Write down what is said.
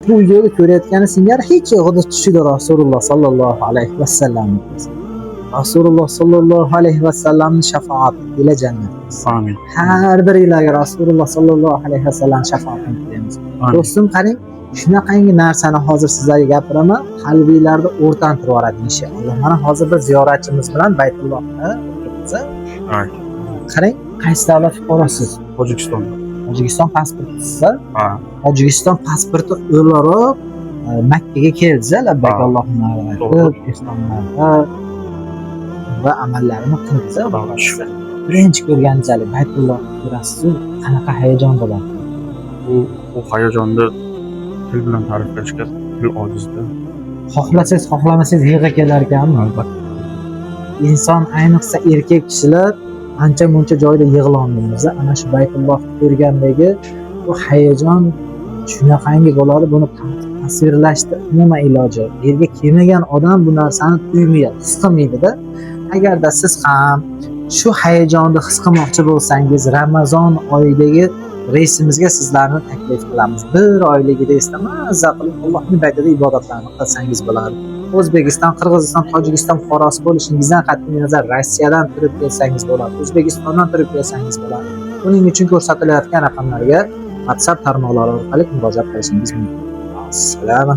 Bu videoda ko'rayotgani singari hech yog'ida tushida Rasululloh sallallohu alayhi vasallam. Rasululloh sallallohu alayhi vasallamning shafaati ila jannat. Amin. Har biringlarga Rasululloh sallallohu alayhi vasallam shafaatini tilaymiz. Do'stim qarang, shunaqangi narsani hozir sizlarga gapiraman, qalbingizlarda o'rtantirib yuboradi inshaalloh. Mana hozir bir ziyoratchimiz bilan Baytullohda o'tiribmiz. Qarang, qaysi davlat fuqarosiz? Tojikiston. Tojikiston pasportisiz. Ha. Tojikiston pasporti o'laroq Makkaga keldi, labbayk Allohumma labbayk, islomlarda va amallarini qildi. Birinchi ko'rganingizdek Baytullohni ko'rasiz, qanaqa hayajon bo'ladi? Bu hayajonni til bilan ta'riflashga til ojizda. Xohlasangiz, xohlamasangiz yig'i kelar ekanmi? Albatta. Inson, ayniqsa erkak kishilar ancha-muncha joyda yig'lolmaymiz. Ana shu Baytullohni ko'rgandagi bu hayajon shunaqangi bo'ladi, buni tasvirlashda umuman iloji yo'q. Yerga kelmagan odam bu narsani tuymaydi, his qilmaydi-da. Agarda siz ham shu hayajonni his qilmoqchi bo'lsangiz, Ramazon oyidagi reysimizga sizlarni taklif qilamiz. Bir oylik reysda mazza qilib Allohning baytida ibodatlarni qilsangiz bo'ladi. O'zbekiston, Qirg'iziston, Tojikiston fuqarosi bo'lishingizdan qat'iy nazar Rossiyadan turib kelsangiz bo'ladi, O'zbekistondan turib kelsangiz bo'ladi. Buning uchun ko'rsatilayotgan raqamlarga WhatsApp tarmoqlari orqali murojaat qilishingiz mumkin. Assalomu